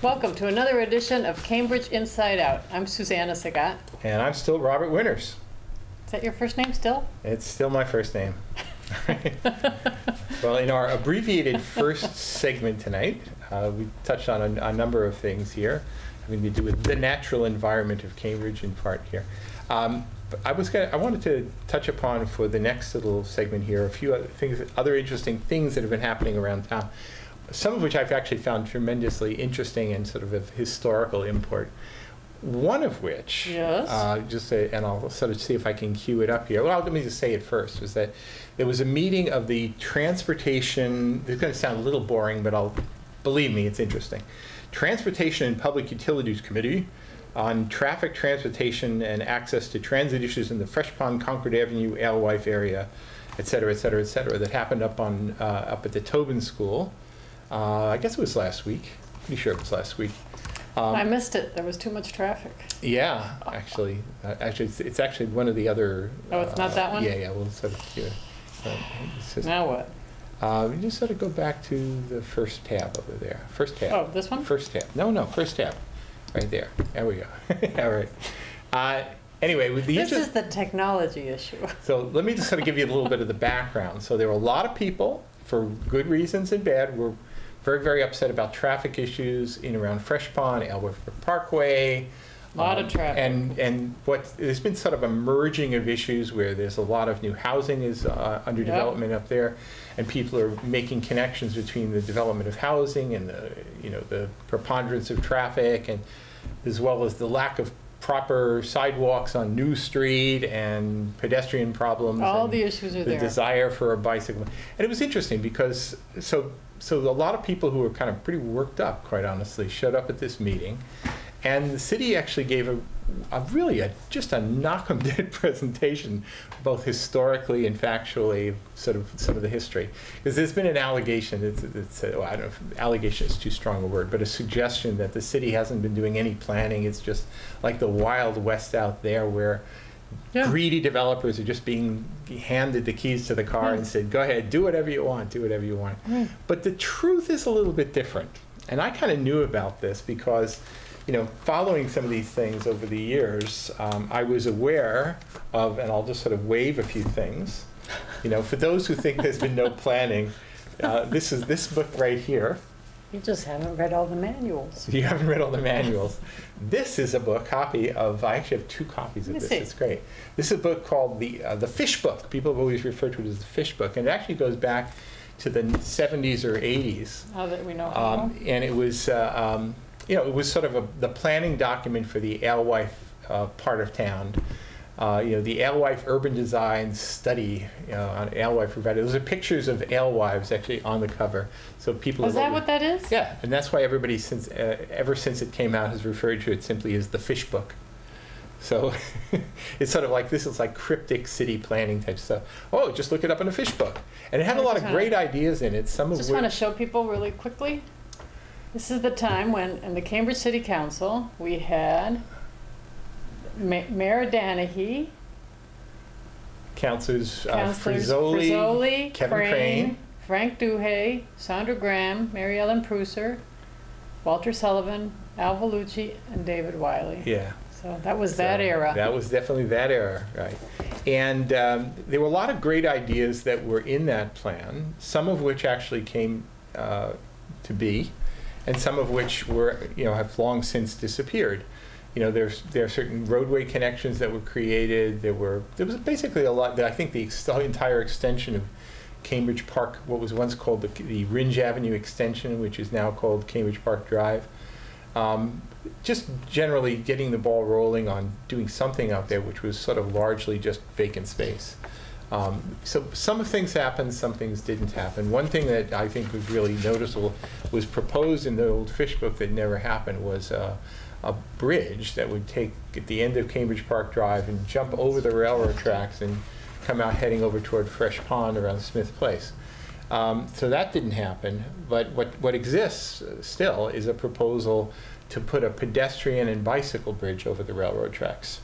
Welcome to another edition of Cambridge Inside Out. I'm Susana Segat. And I'm still Robert Winters. Is that your first name still? It's still my first name. Well, in our abbreviated first segment tonight, we touched on a number of things here, having to do with the natural environment of Cambridge in part here. But I wanted to touch upon for the next little segment here a few other things, other interesting things that have been happening around town. Some of which I've actually found tremendously interesting and sort of historical import. One of which, yes. And I'll sort of see if I can cue it up here. Well, let me just say it first, was that there was a meeting of the transportation, it's going to sound a little boring, but believe me, it's interesting. Transportation and Public Utilities Committee on traffic, transportation, and access to transit issues in the Fresh Pond, Concord Avenue, Alewife area, et cetera, et cetera, et cetera, that happened up at the Tobin School. I guess it was last week. Pretty sure it was last week. I missed it. There was too much traffic. Yeah, actually, it's actually one of the other. Oh, it's not that one? Yeah. We'll sort of do it. Now what? We just sort of go back to the first tab over there. First tab. Oh, this one? First tab. No, first tab. Right there. There we go. All right. Anyway, with the this is the technology issue. So let me just sort of give you a little bit of the background. So there were a lot of people, for good reasons and bad, were very, very upset about traffic issues in around Fresh Pond, Alewife Parkway. A lot of traffic. And there's been sort of a merging of issues where there's a lot of new housing is under development up there, and people are making connections between the development of housing and the preponderance of traffic, and as well as the lack of proper sidewalks on New Street and pedestrian problems. All the issues are there. The desire for a bicycle. And it was interesting because, so a lot of people who were kind of pretty worked up, quite honestly, showed up at this meeting. And the city actually gave just a knock-em-dead presentation, both historically and factually, sort of some of the history. Because there's been an allegation, I don't know if allegation is too strong a word, but a suggestion that the city hasn't been doing any planning. It's just like the Wild West out there where greedy developers are just being handed the keys to the car and said, go ahead, do whatever you want, do whatever you want. But the truth is a little bit different. And I kind of knew about this because, following some of these things over the years, I was aware of, and I'll just sort of wave a few things. For those who think there's been no planning, this is this book right here. You just haven't read all the manuals. You haven't read all the manuals. This is a copy of, I actually have two copies of this. It's great. This is a book called the Fish Book. People have always referred to it as the Fish Book. And it actually goes back to the 70s or 80s. Now that we know. And it was, it was sort of the planning document for the Alewife part of town. The Alewife Urban Design Study on Alewife. Those are pictures of alewives actually on the cover. So people. Is that what that is? Yeah, and that's why everybody ever since it came out has referred to it simply as the Fish Book. So it's sort of like, this is like cryptic city planning type stuff. Oh, just look it up in a Fish Book, and it had a lot of great ideas in it. Some of which. Just want to show people really quickly. This is the time when, in the Cambridge City Council, we had Mayor Danahy, Councilors Frizzoli, Kevin Crane, Frank Duhay, Sandra Graham, Mary Ellen Pruser, Walter Sullivan, Al Vellucci, and David Wiley. Yeah. So that was that era. That was definitely that era, right. And there were a lot of great ideas that were in that plan, some of which actually came to be, and some of which have long since disappeared. There are certain roadway connections that were created. There was basically a lot. I think the entire extension of Cambridge Park, what was once called the Ringe Avenue extension, which is now called Cambridge Park Drive. Just generally getting the ball rolling on doing something out there, which was sort of largely just vacant space. So some things happened, some things didn't happen. One thing that I think was really noticeable was proposed in the old Fish Book that never happened was a bridge that would take at the end of Cambridge Park Drive and jump over the railroad tracks and come out heading over toward Fresh Pond around Smith Place. So that didn't happen, but what exists still is a proposal to put a pedestrian and bicycle bridge over the railroad tracks.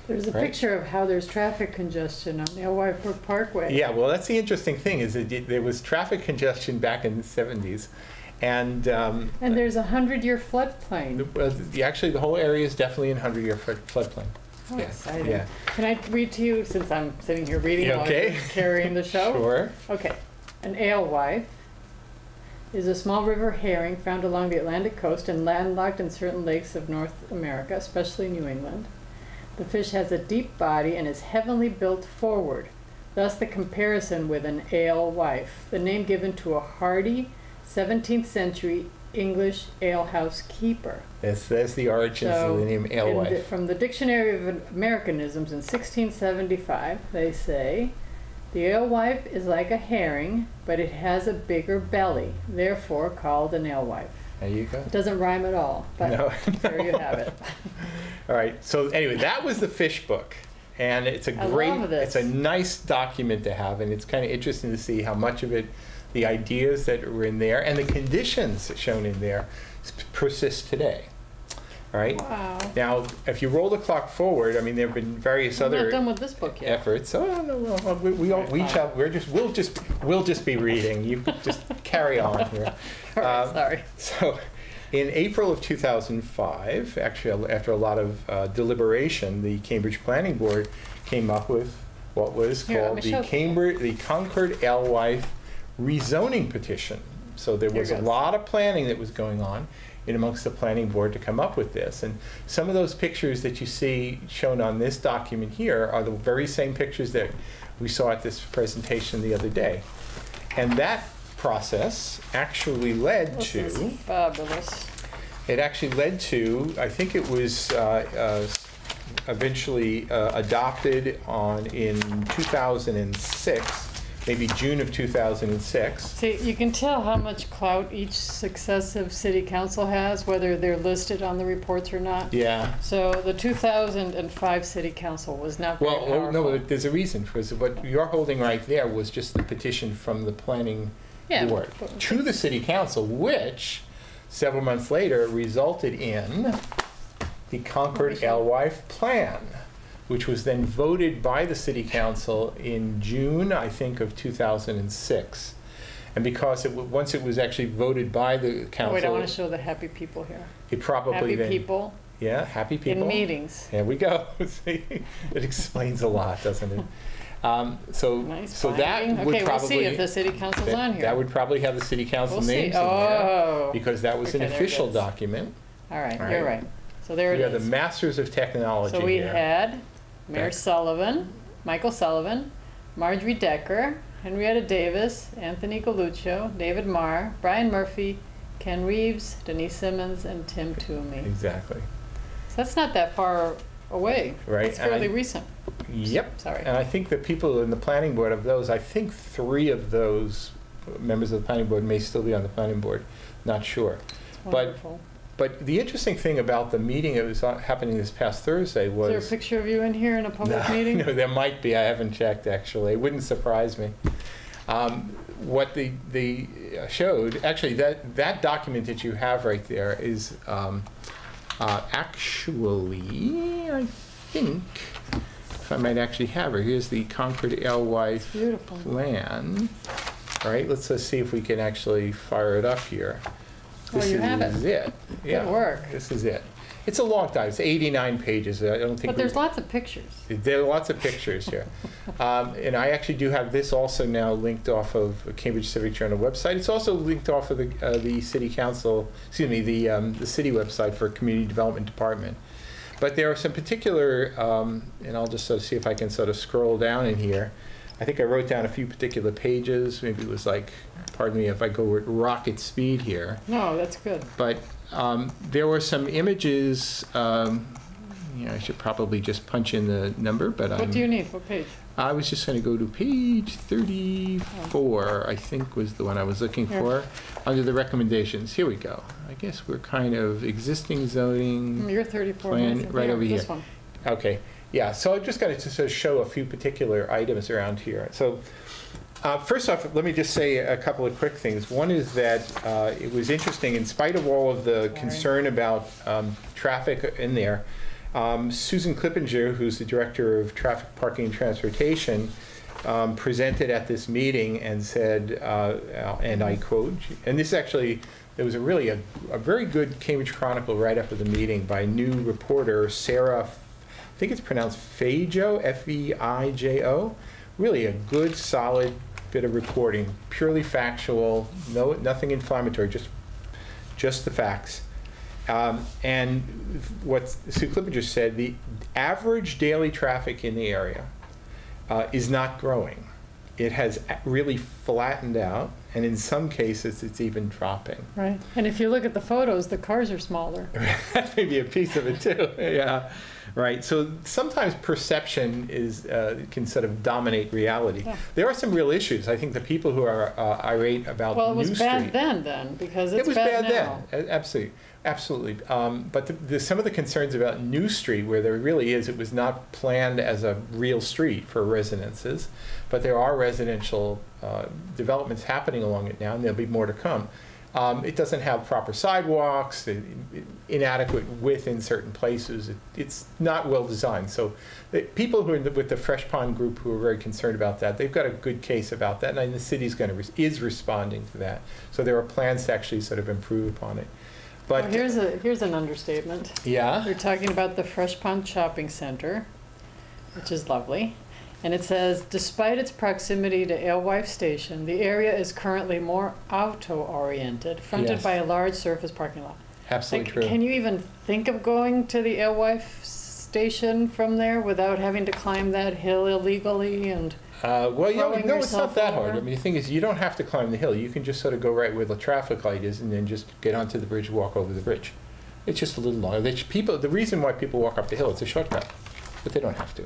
There's a picture of how there's traffic congestion on the Alewife Parkway. Yeah, well, that's the interesting thing, is that there was traffic congestion back in the 70s, And there's a 100-year floodplain. actually, the whole area is definitely in 100-year floodplain. Oh, Yeah. exciting. Yeah. Can I read to you, since I'm sitting here reading while Okay. you're carrying the show? Sure. Okay. An alewife is a small river herring found along the Atlantic coast and landlocked in certain lakes of North America, especially New England. The fish has a deep body and is heavily built forward, thus the comparison with an alewife, the name given to a hardy 17th century English alehouse keeper. That's the origins of the name alewife. From the Dictionary of Americanisms in 1675, they say, the alewife is like a herring, but it has a bigger belly, therefore called an alewife. There you go. It doesn't rhyme at all, but No. there you have it. All right. So anyway, that was the fish book, and it's a great, love this. it's a nice document to have, and it's kind of interesting to see how much of it, the ideas that were in there, and the conditions shown in there, persist today. All right. Wow. Now, if you roll the clock forward, I mean, there have been various I'm other not done with this book yet. efforts. Oh no, well, we'll just be reading. You just carry on here. All right, sorry. So, in April of 2005, actually after a lot of deliberation, the Cambridge Planning Board came up with what was Here, let called me the show the Concord Alewife rezoning petition. So there was Here a goes. lot of planning that was going on in amongst the planning board to come up with this. And some of those pictures that you see shown on this document here are the very same pictures that we saw at this presentation the other day. And that process actually led This to, is fabulous. it actually led to, I think it was eventually adopted in 2006, maybe June of 2006. See, you can tell how much clout each successive city council has, whether they're listed on the reports or not. Yeah. So the 2005 city council was not very Well, powerful. no, but there's a reason, because what you're holding right there was just the petition from the planning board to the city council, which several months later resulted in the Concord Alewife Plan, which was then voted by the city council in June, I think, of 2006. And because once it was actually voted by the council, Wait, I want to show the happy people here. it probably Happy then, people yeah, happy people in meetings. There we go. See, it explains a lot, doesn't it? So Nice that finding. would Okay, probably we'll see if the city council's on here. that would probably have the city council We'll see. names in there, Oh. because that was an Okay, there it official is. document. All right, All you're right. right. So there it We have is. the Masters of Technology So we here. had Mayor Okay. Sullivan, Michael Sullivan, Marjorie Decker, Henrietta Davis, Anthony Galuccio, David Marr, Brian Murphy, Ken Reeves, Denise Simmons, and Tim Toomey. Exactly. So that's not that far away. Right, It's and fairly I- recent. Yep. Sorry. And I think the people in the planning board of those, I think 3 of those members of the planning board may still be on the planning board. Not sure. Wonderful. But the interesting thing about the meeting that was happening this past Thursday was... Is there a picture of you in here in a public meeting? No, there might be. I haven't checked, actually. It wouldn't surprise me. What they showed, actually, that document that you have right there is actually, I think, if I might actually have her, here's the Concord Alewife Beautiful. Plan. All right, let's see if we can actually fire it up here. Oh, you have it. This is it. Yeah, work. This is it. It's a long time. It's 89 pages. I don't think. But there's lots of pictures. There are lots of pictures here. And I actually do have this also now linked off of Cambridge Civic Journal website. It's also linked off of the city council, excuse me, the city website for Community Development Department. But there are some particular, and I'll just sort of see if I can sort of scroll down in here. I think I wrote down a few particular pages. Maybe it was like, pardon me if I go at rocket speed here. No, that's good. But there were some images. I should probably just punch in the number, but What do you need? What page? I was just going to go to page 34, I think was the one I was looking for, under the recommendations. Here we go. I guess we're kind of existing zoning. You're 34. Plan right over This here. one. Okay, yeah, so I've just got to sort of show a few particular items around here. So first off, let me just say a couple of quick things. One is that it was interesting, in spite of all of the concern about traffic in there, Susan Clippinger, who's the Director of Traffic, Parking, and Transportation, presented at this meeting and said, and I quote, and this is actually there was a very good Cambridge Chronicle write-up of the meeting by new reporter Sarah, I think it's pronounced Feijo, F-E-I-J-O. Really a good, solid bit of reporting, purely factual, nothing inflammatory, just the facts. And what Sue Clippinger said, the average daily traffic in the area is not growing. It has really flattened out, and in some cases it's even dropping. Right. And if you look at the photos, the cars are smaller. That may be a piece of it too. Yeah. Right. So sometimes perception can sort of dominate reality. Yeah. There are some real issues. I think the people who are irate about Well, it was New bad Street, then, because it's it was bad bad now. then. Absolutely. But some of the concerns about New Street, where there really is, it was not planned as a real street for residences, but there are residential developments happening along it now, and there'll be more to come. It doesn't have proper sidewalks, inadequate width in certain places. It's not well designed. So people who are with the Fresh Pond group who are very concerned about that, they've got a good case about that, and the city's is responding to that. So there are plans to actually sort of improve upon it. But well, here's an understatement. Yeah. We're talking about the Fresh Pond Shopping Center, which is lovely. And it says, despite its proximity to Alewife Station, the area is currently more auto-oriented, fronted Yes. by a large surface parking lot. Absolutely true. Can you even think of going to the Alewife Station from there without having to climb that hill illegally and well, no, it's not yourself that hard. over? I mean, the thing is, you don't have to climb the hill. You can just sort of go right where the traffic light is and then just get onto the bridge, walk over the bridge. It's just a little longer. The reason why people walk up the hill, it's a shortcut, but they don't have to.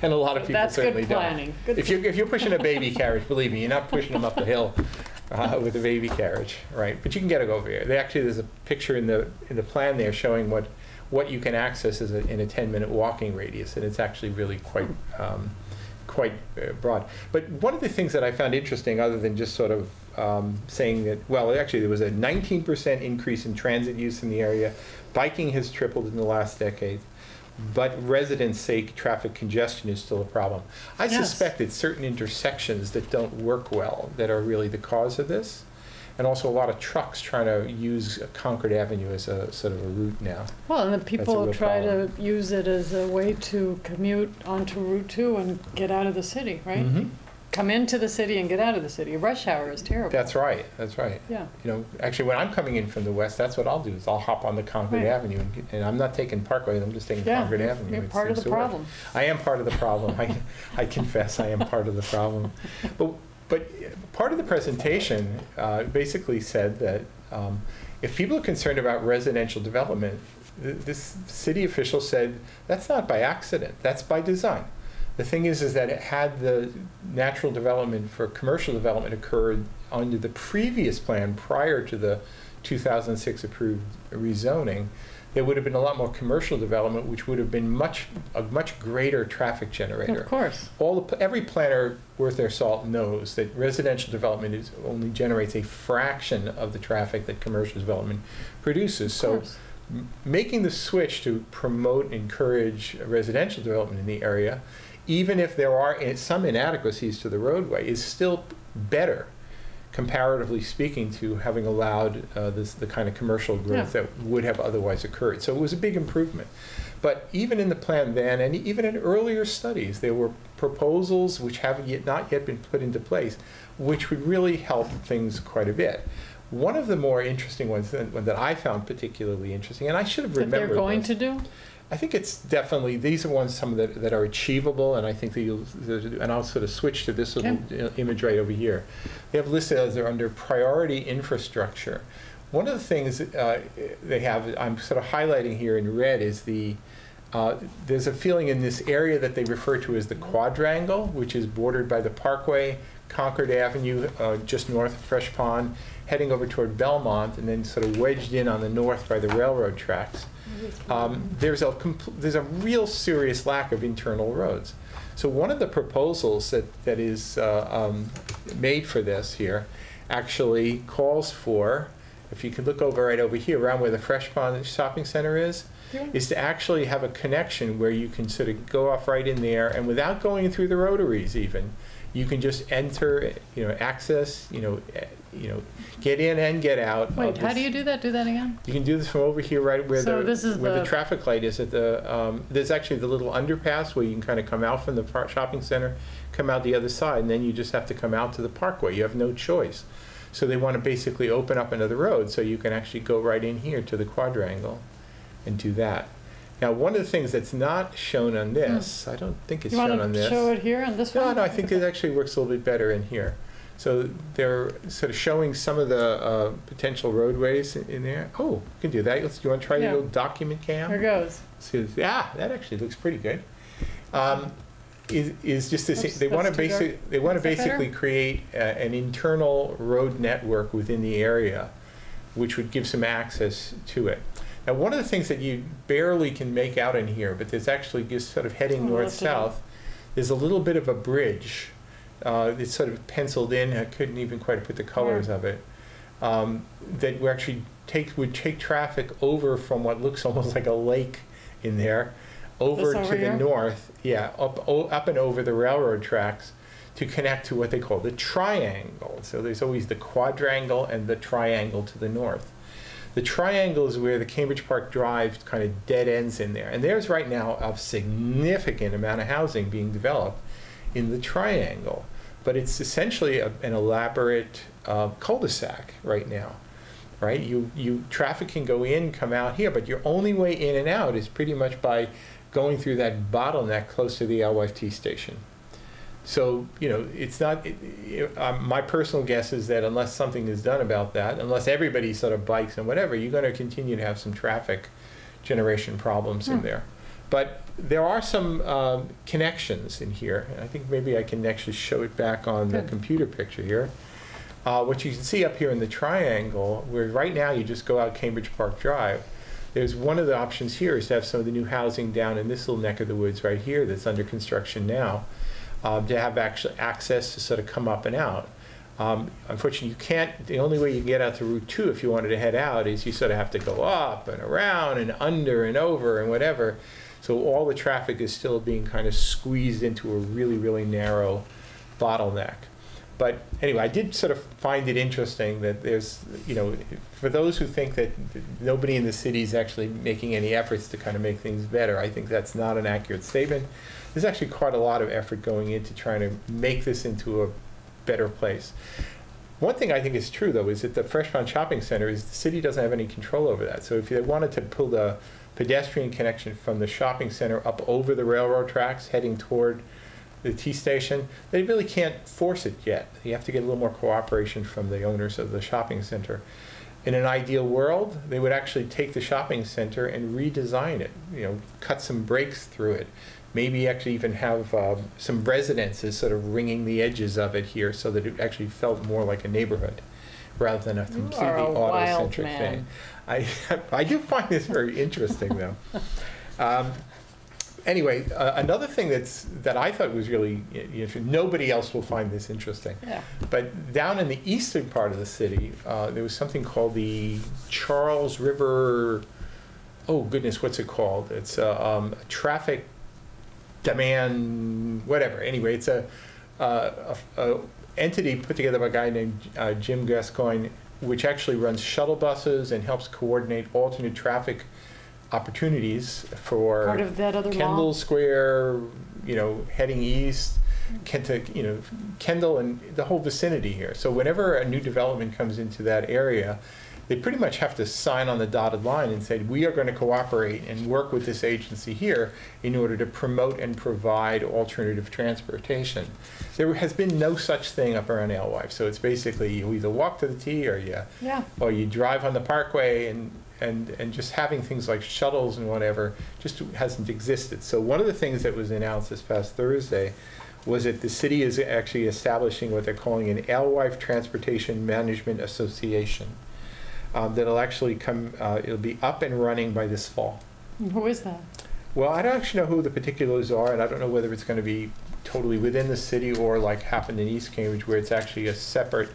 And a lot of people That's certainly good planning. don't. If you're pushing a baby carriage, believe me, you're not pushing them up the hill with a baby carriage, right? But you can get it over here. There's a picture in the plan there showing what you can access in a 10-minute walking radius, and it's actually really quite broad. But one of the things that I found interesting, other than just sort of saying that, well, actually there was a 19% increase in transit use in the area. Biking has tripled in the last decade. But residents say traffic congestion is still a problem. I Yes. suspect it's certain intersections that don't work well that are really the cause of this. And also a lot of trucks trying to use Concord Avenue as a sort of a route now. Well, and the That's a people real try problem. to use it as a way to commute onto Route 2 and get out of the city, right? Mhm. Come into the city and get out of the city. Rush hour is terrible. That's right. Yeah. You know, actually, when I'm coming in from the west, that's what I'll do, is I'll hop on the Concord Right. Avenue, and I'm not taking Parkway, I'm just taking Concord Avenue. You're It part of seems the to work. problem. I am part of the problem. I confess I am part of the problem. But part of the presentation basically said that if people are concerned about residential development, this city official said that's not by accident, that's by design. The thing is that it had the natural development for commercial development occurred under the previous plan prior to the 2006 approved rezoning, there would have been a lot more commercial development, which would have been a much greater traffic generator. Of course. Every planner worth their salt knows that residential development only generates a fraction of the traffic that commercial development produces. So making the switch to promote and encourage residential development in the area, even if there are some inadequacies to the roadway, is still better, comparatively speaking, to having allowed the kind of commercial growth that would have otherwise occurred. So it was a big improvement. But even in the plan then, and even in earlier studies, there were proposals which have not yet been put into place, which would really help things quite a bit. One of the more interesting ones that I found particularly interesting, and I should have remembered That they're going this. to do? I think it's definitely, these are some that are achievable, and I think that and I'll sort of switch to this little image right over here. They have listed as they're under priority infrastructure. One of the things they have, I'm sort of highlighting here in red, is there's a feeling in this area that they refer to as the quadrangle, which is bordered by the Parkway, Concord Avenue, just north of Fresh Pond, heading over toward Belmont, and then sort of wedged in on the north by the railroad tracks. There's a real serious lack of internal roads. So one of the proposals that is made for this here actually calls for, if you could look right over here, around where the Fresh Pond Shopping Center is to actually have a connection where you can sort of go off right in there, and without going through the rotaries even, you can just enter, access, get in and get out. Wait, how do you do that? Do that again? You can do this from over here, right where So this is the traffic light is at the. There's actually the little underpass where you can kind of come out from the shopping center, come out the other side, and then you just have to come out to the parkway. You have no choice. So they want to basically open up another road so you can actually go right in here to the quadrangle and do that. Now, one of the things that's not shown on this, I don't think it's shown on this. You want to show it here on this one? No, I think it actually works a little bit better in here. So they're sort of showing some of the potential roadways in there. Oh, you can do that. Do you want to try your little document cam? Here goes. So, yeah, that actually looks pretty good. Is just this. They want to basically create an internal road network within the area, which would give some access to it. Now, one of the things that you barely can make out in here, but there's actually just sort of heading north-south, there's a little bit of a bridge. It's sort of penciled in. I couldn't even quite put the colors of it. That would actually would take traffic over from what looks almost like a lake in there, over to the north, up and over the railroad tracks to connect to what they call the triangle. So there's always the quadrangle and the triangle to the north. The triangle is where the Cambridge Park Drive kind of dead ends in there. And there's right now a significant amount of housing being developed in the triangle. But it's essentially an elaborate cul-de-sac right now. Right? Traffic can go in, come out here, but your only way in and out is pretty much by going through that bottleneck close to the LYT station. So, it's not, my personal guess is that unless something is done about that, unless everybody sort of bikes and whatever, you're going to continue to have some traffic generation problems in there. But there are some connections in here. And I think maybe I can actually show it back on the computer picture here. What you can see up here in the triangle, where right now you just go out Cambridge Park Drive, there's one of the options here is to have some of the new housing down in this little neck of the woods right here that's under construction now. To have actual access to sort of come up and out. Unfortunately, you can't, the only way you can get out to Route 2 if you wanted to head out is you sort of have to go up and around and under and over and whatever. So all the traffic is still being kind of squeezed into a really, really narrow bottleneck. But anyway, I did sort of find it interesting that there's, for those who think that nobody in the city is actually making any efforts to kind of make things better, I think that's not an accurate statement. There's actually quite a lot of effort going into trying to make this into a better place. One thing I think is true, though, is that the Freshbound Shopping Center is the city doesn't have any control over that. So if they wanted to pull the pedestrian connection from the shopping center up over the railroad tracks heading toward the T station, they really can't force it yet. You have to get a little more cooperation from the owners of the shopping center. In an ideal world, they would actually take the shopping center and redesign it, cut some breaks through it. Maybe actually even have some residences sort of ringing the edges of it here so that it actually felt more like a neighborhood rather than a completely auto-centric thing. I do find this very interesting, though. Anyway, another thing that I thought was really interesting, nobody else will find this interesting, but down in the eastern part of the city, there was something called the Charles River, oh goodness, what's it called? It's a traffic demand, whatever. Anyway, it's a entity put together by a guy named Jim Gascoigne, which actually runs shuttle buses and helps coordinate alternate traffic opportunities for part of that other Kendall Square, heading east, Kendall and the whole vicinity here. So whenever a new development comes into that area, they pretty much have to sign on the dotted line and say, we are going to cooperate and work with this agency here in order to promote and provide alternative transportation. There has been no such thing up around Alewife. So it's basically you either walk to the T or you drive on the parkway, and just having things like shuttles and whatever just hasn't existed. So one of the things that was announced this past Thursday was that the city is actually establishing what they're calling an Alewife Transportation Management Association. That'll actually come, it'll be up and running by this fall. Who is that? Well, I don't actually know who the particulars are, and I don't know whether it's going to be totally within the city or like happened in East Cambridge, where it's actually a separate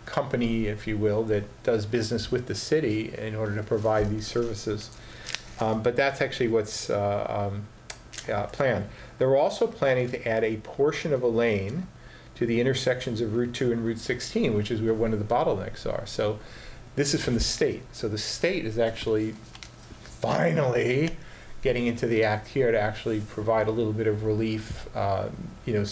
company, if you will, that does business with the city in order to provide these services. But that's actually what's planned. They're also planning to add a portion of a lane to the intersections of Route 2 and Route 16, which is where one of the bottlenecks are. So this is from the state. So the state is actually finally getting into the act here to actually provide a little bit of relief, so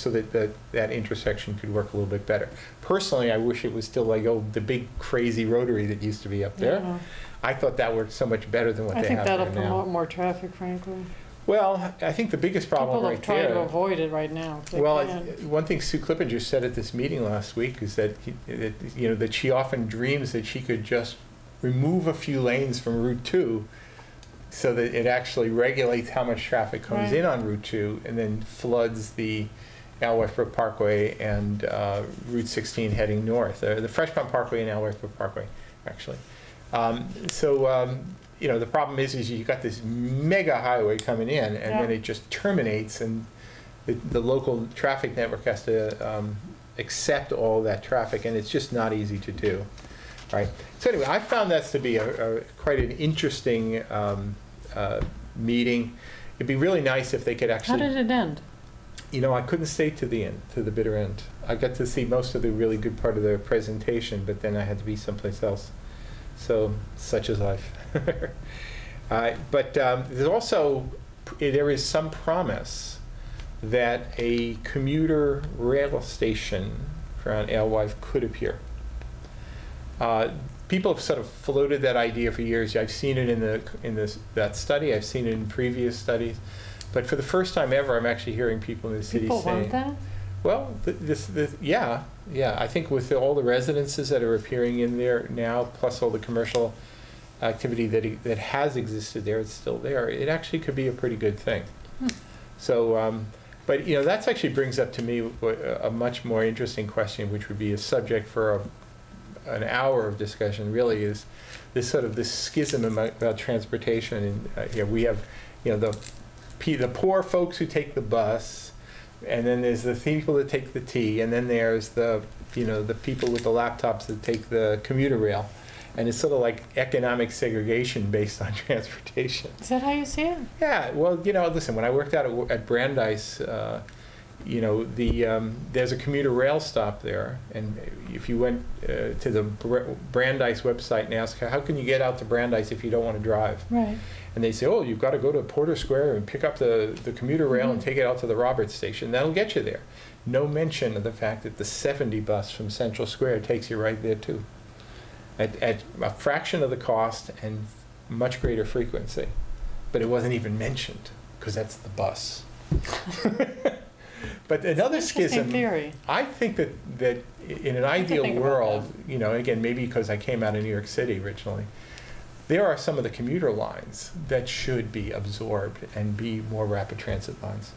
that that intersection could work a little bit better. Personally, I wish it was still like, the big crazy rotary that used to be up there. Yeah. I thought that worked so much better than what they have there now. I think that'll promote more traffic, frankly. Well, I think the biggest problem People right have tried there. to avoid it right now. Well, one thing Sue Clippinger said at this meeting last week is that that she often dreams that she could just remove a few lanes from Route 2, so that it actually regulates how much traffic comes in on Route 2, and then floods the Al Westbrook Parkway and Route 16 heading north, the Freshpond Parkway and Al Westbrook Parkway, actually. The problem is you've got this mega highway coming in, and then it just terminates, and the local traffic network has to accept all that traffic, and it's just not easy to do. Right. So anyway, I found that to be quite an interesting meeting. It'd be really nice if they could actually. How did it end? I couldn't stay to the end, to the bitter end. I got to see most of the really good part of the presentation, but then I had to be someplace else. So, such is life. But there's also, there is some promise that a commuter rail station around Alewife could appear. People have sort of floated that idea for years. I've seen it in that study. I've seen it in previous studies. But for the first time ever, I'm actually hearing people in the city saying, want that? Well, yeah. I think with all the residences that are appearing in there now, plus all the commercial activity that has existed there, it's still there. It actually could be a pretty good thing. So, but that actually brings up to me a much more interesting question, which would be a subject for an hour of discussion. Really, is this schism about transportation. And we have the poor folks who take the bus, and then there's the people that take the T, and then there's the people with the laptops that take the commuter rail, and it's sort of like economic segregation based on transportation. Is that how you see it? Yeah. Well, listen, when I worked out at Brandeis, there's a commuter rail stop there, and if you went to the Brandeis website and ask how can you get out to Brandeis if you don't want to drive, right? And they say, you've got to go to Porter Square and pick up the commuter rail and take it out to the Roberts station. That'll get you there. No mention of the fact that the 70 bus from Central Square takes you right there too, at a fraction of the cost and much greater frequency. But it wasn't even mentioned because that's the bus. But another schism, theory. I think that in an ideal world, again, maybe because I came out of New York City originally, there are some of the commuter lines that should be absorbed and be more rapid transit lines.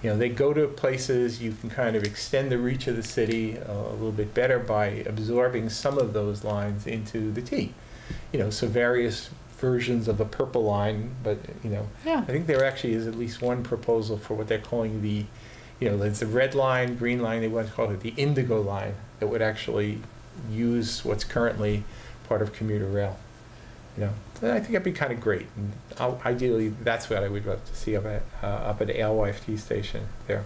They go to places, you can kind of extend the reach of the city a little bit better by absorbing some of those lines into the T. So various versions of a purple line, but, I think there actually is at least one proposal for what they're calling it's the red line, green line, they want to call it the Indigo Line, that would actually use what's currently part of commuter rail. I think that'd be kind of great. And ideally, that's what I would love to see up at Alewife T Station there.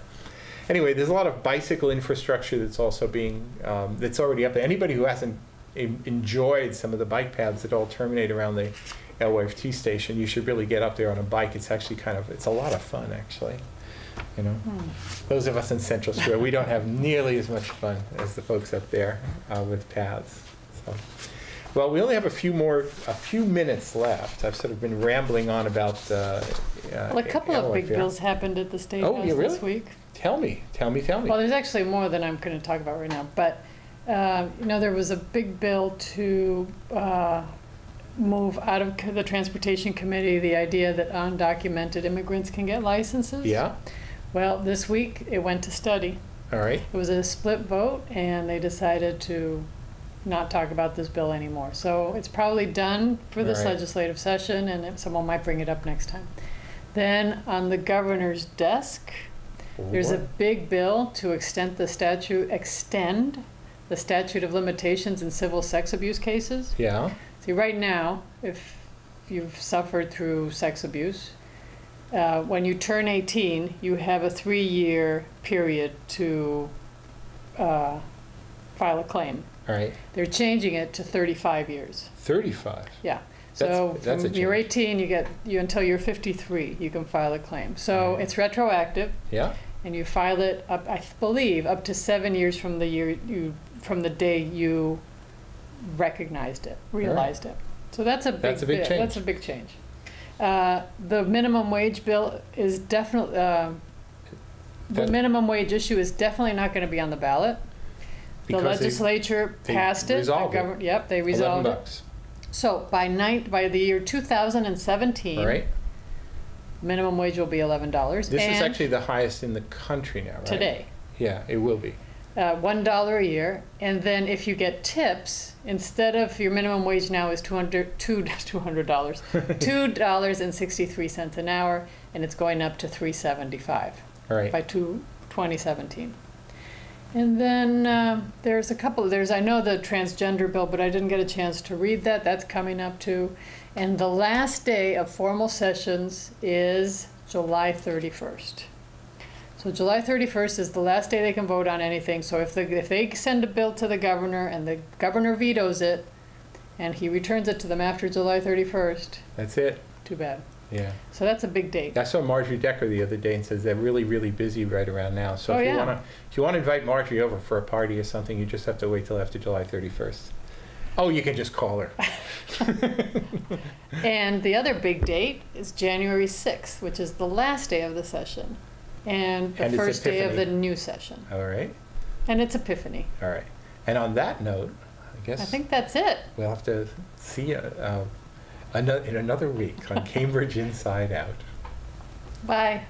Anyway, there's a lot of bicycle infrastructure that's also that's already up there. Anybody who hasn't enjoyed some of the bike paths that all terminate around the Alewife T Station, you should really get up there on a bike. It's actually it's a lot of fun, actually. Those of us in Central Square, we don't have nearly as much fun as the folks up there with paths. So. Well, we only have a few minutes left. I've sort of been rambling on about. A couple of big bills happened at the State House this week. Tell me. Well, there's actually more than I'm going to talk about right now. But there was a big bill to move out of the Transportation Committee the idea that undocumented immigrants can get licenses. Yeah. Well, this week it went to study. All right. It was a split vote, and they decided to not talk about this bill anymore. So it's probably done for this legislative session, and someone might bring it up next time. Then on the governor's desk, there's a big bill to extend the statute of limitations in civil sex abuse cases. Yeah. See, right now, if you've suffered through sex abuse, when you turn 18, you have a 3-year period to file a claim. All right. They're changing it to 35 years. 35. Yeah. So That's a from you're change. 18, you until you're 53, you can file a claim. So Right. it's retroactive, Yeah. and you file it up, I believe, up to 7 years from the day you recognized it, realized it. So that's a big big change. That's a big change. The minimum wage bill is definitely the minimum wage issue is definitely not going to be on the ballot. The Because legislature they passed it. resolved it. Yep, they resolved it. $11. So by the year 2017, All right. minimum wage will be $11. This and is actually the highest in the country now, right? today, Yeah, it will be. $1 a year. And then if you get tips, instead of your minimum wage now is $2.63 an hour, and it's going up to $3.75 All right. by 2017. And then there's I know the transgender bill, but I didn't get a chance to read that. That's coming up too. And the last day of formal sessions is July 31st. So July 31st is the last day they can vote on anything. So if they send a bill to the governor and the governor vetoes it and he returns it to them after July 31st, That's it. too bad. Yeah. So that's a big date. I saw Marjorie Decker the other day and says they're really, really busy right around now. So Oh, if yeah. you want to invite Marjorie over for a party or something, you just have to wait till after July 31st. Oh, you can just call her. And the other big date is January 6th, which is the last day of the session and the And it's first day of the Epiphany. new session. All right. And it's Epiphany. All right. And on that note, I guess I think that's it. we'll have to see you in another week on Cambridge Inside Out. Bye.